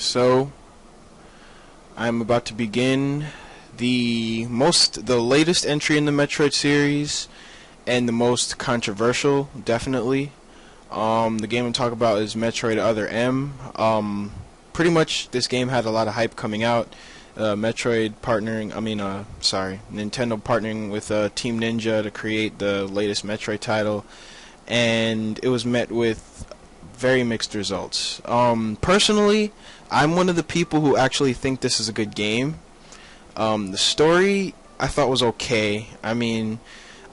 So I'm about to begin the latest entry in the Metroid series and the most controversial, definitely. The game I'm talking about is Metroid Other M. Pretty much this game had a lot of hype coming out. Nintendo partnering with Team Ninja to create the latest Metroid title, and it was met with very mixed results. Personally, I'm one of the people who actually think this is a good game. The story I thought was okay. I mean,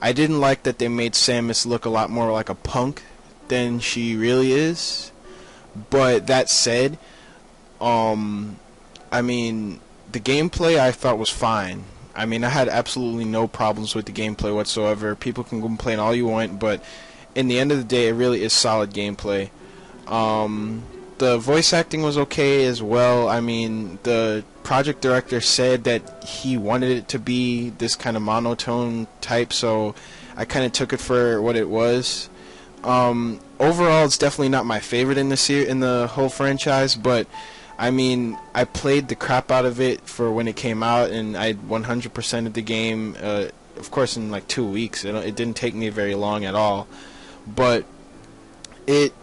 I didn't like that they made Samus look a lot more like a punk than she really is. But that said, I mean, the gameplay I thought was fine. I mean, I had absolutely no problems with the gameplay whatsoever. People can complain all you want, but in the end of the day, it really is solid gameplay. The voice acting was okay as well. I mean, the project director said that he wanted it to be this kind of monotone type, so I kind of took it for what it was. Overall, it's definitely not my favorite in the whole franchise, but I mean, I played the crap out of it for when it came out, and I 100%ed the game, of course, in like 2 weeks. It didn't take me very long at all, but it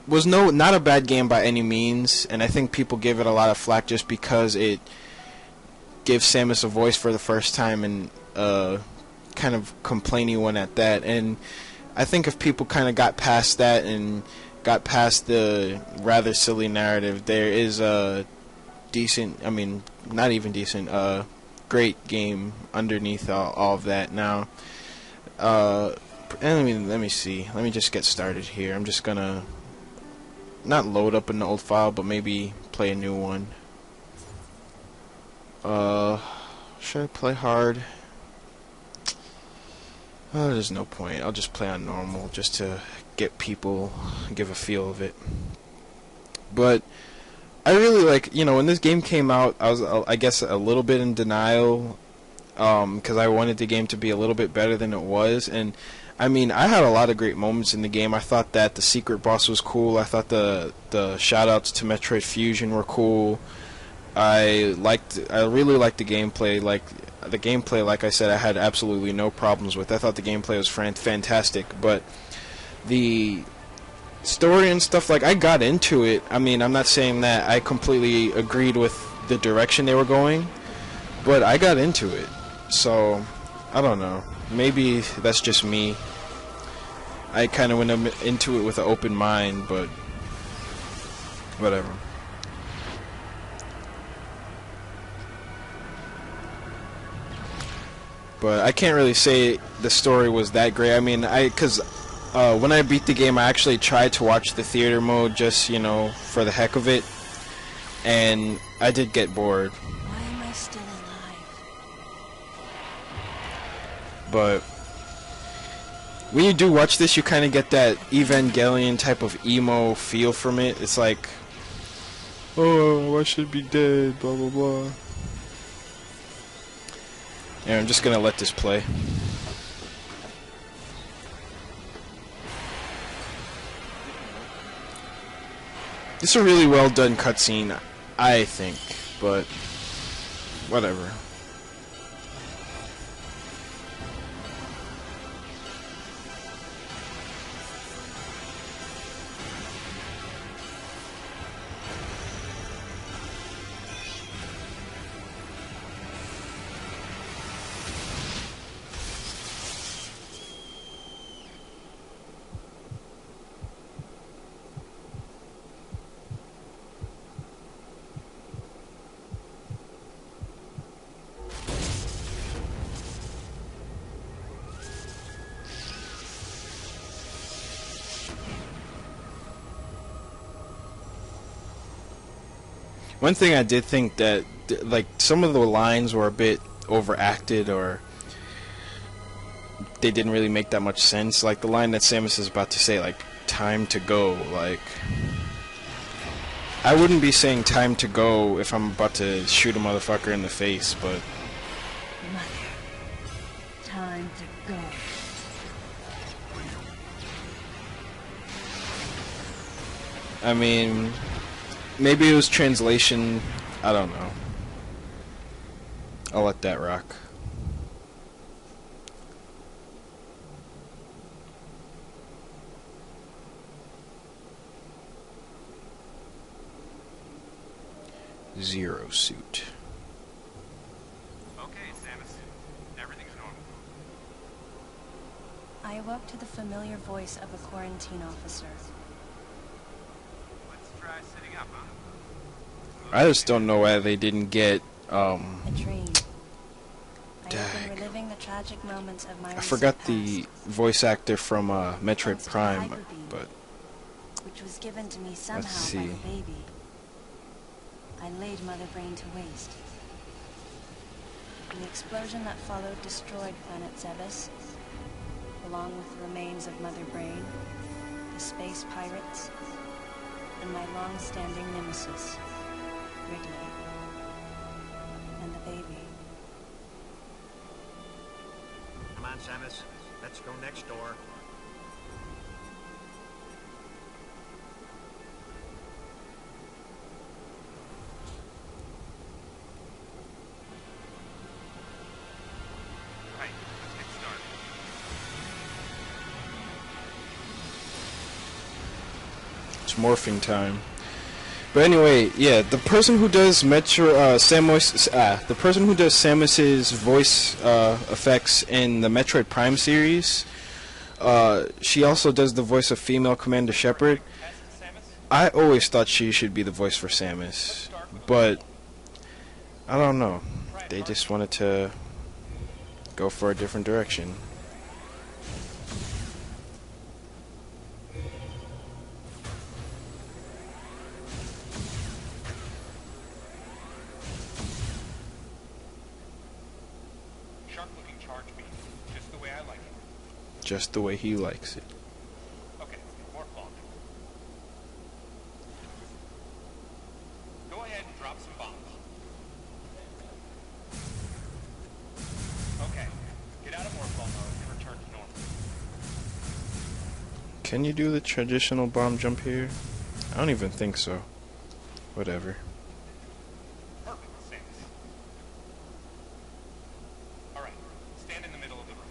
was not a bad game by any means, and I think people give it a lot of flack just because it gives Samus a voice for the first time, and kind of complainy one at that. And I think if people kind of got past that and got past the rather silly narrative, there is a decent, I mean, not even decent, great game underneath all of that. Now, and let me see. Let me just get started here. I'm just gonna not load up an old file, but maybe play a new one. Should I play hard? There's no point. I'll just play on normal just to give a feel of it. But I really when this game came out, I was, I guess, a little bit in denial, because I wanted the game to be a little bit better than it was. And I mean, I had a lot of great moments in the game. I thought that the secret boss was cool. I thought the shoutouts to Metroid Fusion were cool. I really liked the gameplay. Like I said, I had absolutely no problems with. I thought the gameplay was fantastic, but the story and stuff, I got into it. I mean, I'm not saying that I completely agreed with the direction they were going, but I got into it. So, I don't know. Maybe that's just me. I kind of went into it with an open mind, but whatever. But I can't really say the story was that great. I mean, because when I beat the game, I actually tried to watch the theater mode just, for the heck of it, and I did get bored. Why am I still alive? But when you do watch this, you kind of get that Evangelion type of emo feel from it. It's like, oh, I should be dead, blah, blah, blah. And I'm just going to let this play. This is a really well done cutscene, I think, but whatever. One thing I did think that, some of the lines were a bit overacted, or they didn't really make that much sense. Like the line that Samus is about to say, time to go. I wouldn't be saying time to go if I'm about to shoot a motherfucker in the face, but Mother, time to go. I mean, Maybe it was translation. I don't know. I'll let that rock. Zero suit. Okay, Samus. Everything's normal. I awoke to the familiar voice of a quarantine officer. Let's try sitting up, huh? I just don't know why they didn't get A dream. I have Dag. been reliving the tragic moments of my I recent forgot past, the voice actor from Metroid thanks to the Prime, hyper beam, but which was given to me somehow by see. the baby. I laid Mother Brain to waste. The explosion that followed destroyed planet Zebes, along with the remains of Mother Brain, the space pirates, and my long-standing nemesis, Ridley, and the baby. Come on, Samus. Let's go next door. Right, let's get started. it's morphing time. But anyway, yeah, the person who does the person who does Samus's voice effects in the Metroid Prime series, she also does the voice of female Commander Shepard. Test, Samus? I always thought she should be the voice for Samus, but I don't know. They just wanted to go for a different direction. Sharp-looking charge beam. Just the way I like it. Just the way he likes it. Okay, more fog. Go ahead and drop some bombs. Okay, get out of morphball mode and return to normal. Can you do the traditional bomb jump here? I don't even think so. Whatever. Perfect, Samus. Alright, stand in the middle of the room.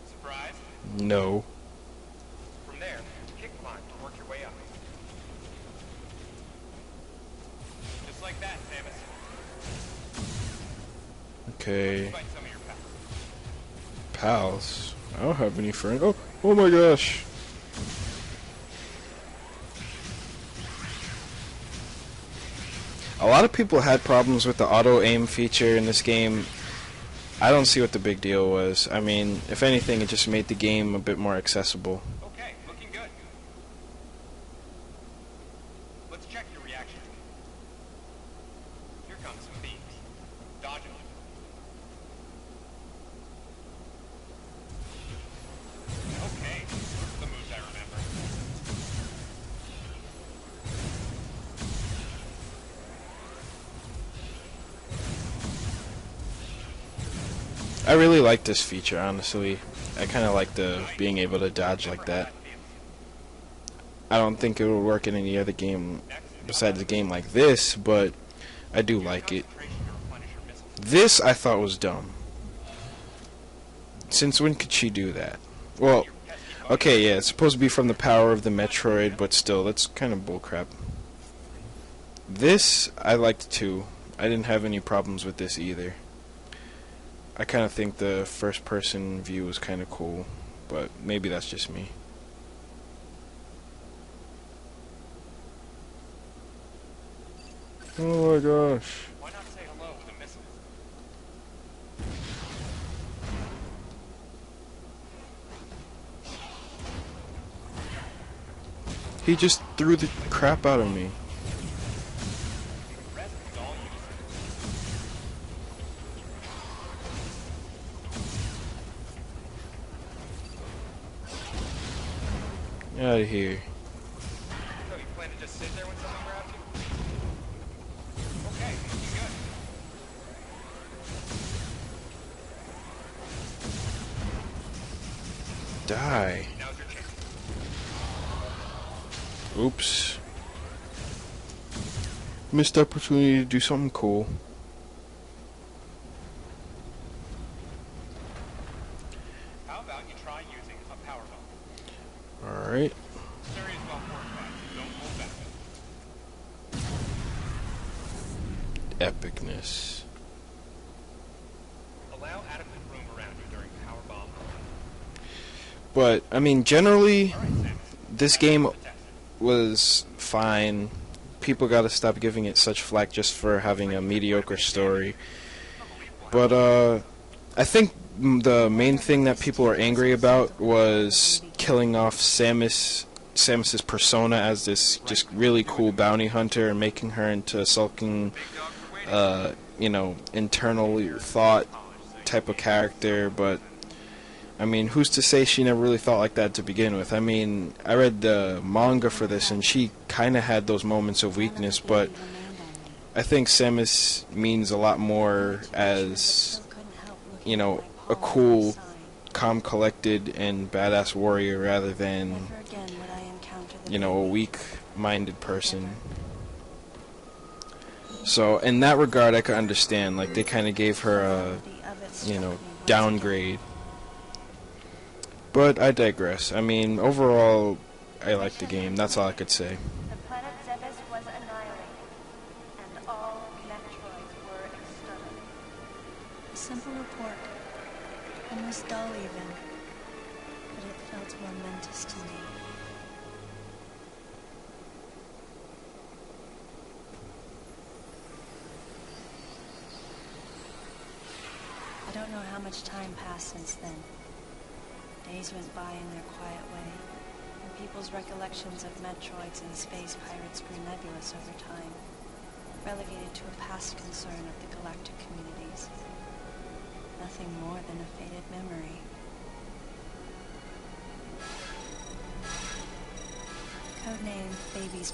Surprise? No. From there, kick climb to work your way up. Just like that, Samus. Okay. Fight some of your pals. Pals. I don't have any friends. Oh my gosh. A lot of people had problems with the auto aim feature in this game. I don't see what the big deal was. I mean, if anything, it just made the game a bit more accessible. Okay, looking good. Let's check your reaction. Here comes some beams. Dodge them. Okay, those are the moves I remember. I really like this feature, honestly. I kind of like the being able to dodge like that. I don't think it would work in any other game besides a game like this, but I do like it. This I thought was dumb. Since when could she do that? Well, okay, yeah, it's supposed to be from the power of the Metroid, but still, that's kind of bullcrap. This I liked too. I didn't have any problems with this either. I kind of think the first person view was kind of cool, but maybe that's just me. Oh my gosh. Why not say hello with a missile? He just threw the crap out of me. The rest is all you. Get out of here. So you plan to just sit there when someone grabs you? Okay, looking good. Die. Now's your chance. Oops. Missed opportunity to do something cool. How about you try using a power bomb? Alright. Serious well fortified. Don't hold back. Epicness. Allow adequate room around you during power bomb. But, I mean, generally, Alright, Samus. this game was fine. People gotta stop giving it such flack just for having a mediocre story. But, I think the main thing that people are angry about was killing off Samus's persona as this just really cool bounty hunter and making her into a sulking, you know, internal thought type of character. But I mean, who's to say she never really thought like that to begin with? I mean, I read the manga for this, and she kind of had those moments of weakness, but I think Samus means a lot more as, you know, a cool, calm, collected, and badass warrior rather than, you know, a weak-minded person. So, in that regard, I could understand. Like, they kind of gave her a, you know, downgrade. But I digress. I mean, overall, I like the game. That's all I could say. The planet Zebes was annihilated, and all Metroids were exterminated. A simple report, almost dull even, but it felt momentous to me. I don't know how much time passed since then. Days went by in their quiet way, and people's recollections of Metroids and space pirates grew nebulous over time, relegated to a past concern of the galactic communities. Nothing more than a faded memory. Codename Baby's...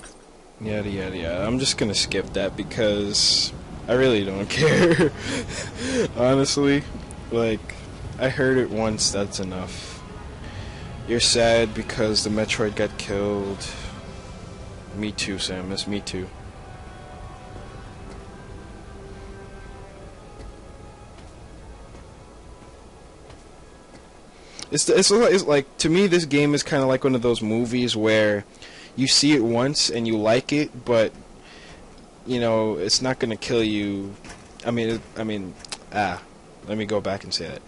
Yada yada yada. I'm just gonna skip that because I really don't care. Honestly, like, I heard it once, that's enough. You're sad because the Metroid got killed. Me too, Samus, me too. It's like, to me, this game is kind of like one of those movies where you see it once and you like it, but, you know, it's not going to kill you. Let me go back and say that.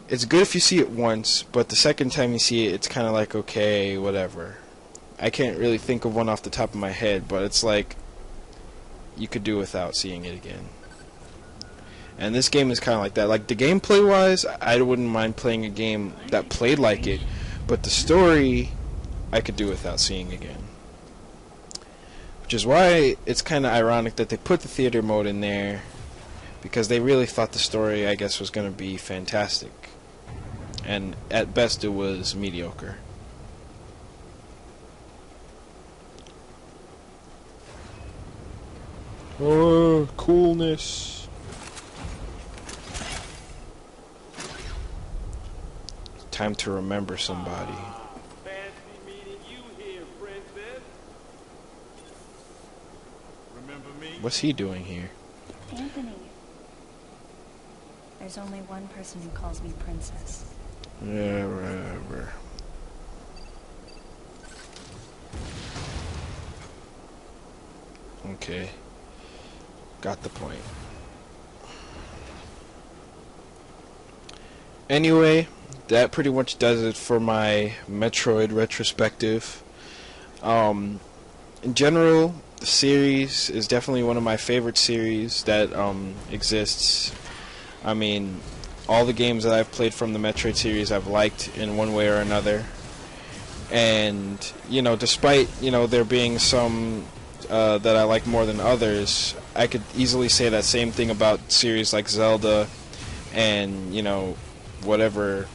It's good if you see it once, but the second time you see it, it's kind of like, okay, whatever. I can't really think of one off the top of my head, but it's like you could do without seeing it again. And this game is kind of like that. Like, the gameplay-wise, I wouldn't mind playing a game that played like it, but the story, I could do without seeing again. Which is why it's kind of ironic that they put the theater mode in there, because they really thought the story, I guess, was going to be fantastic. And at best, it was mediocre. Oh, coolness. Time to remember somebody. Fancy meeting you here, princess. Remember me? What's he doing here? Anthony. There's only one person who calls me princess. Yeah, whatever. Okay. Got the point. Anyway, that pretty much does it for my Metroid retrospective. In general, the series is definitely one of my favorite series that exists. I mean, all the games that I've played from the Metroid series I've liked in one way or another. And, you know, despite, you know, there being some that I like more than others, I could easily say that same thing about series like Zelda and, you know, whatever,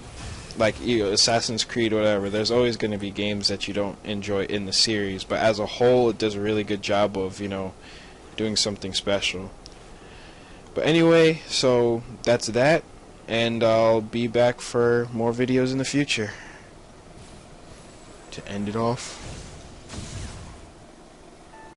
like, you know, Assassin's Creed or whatever. There's always going to be games that you don't enjoy in the series, but as a whole, it does a really good job of, you know, doing something special. But anyway, so that's that, and I'll be back for more videos in the future. to end it off.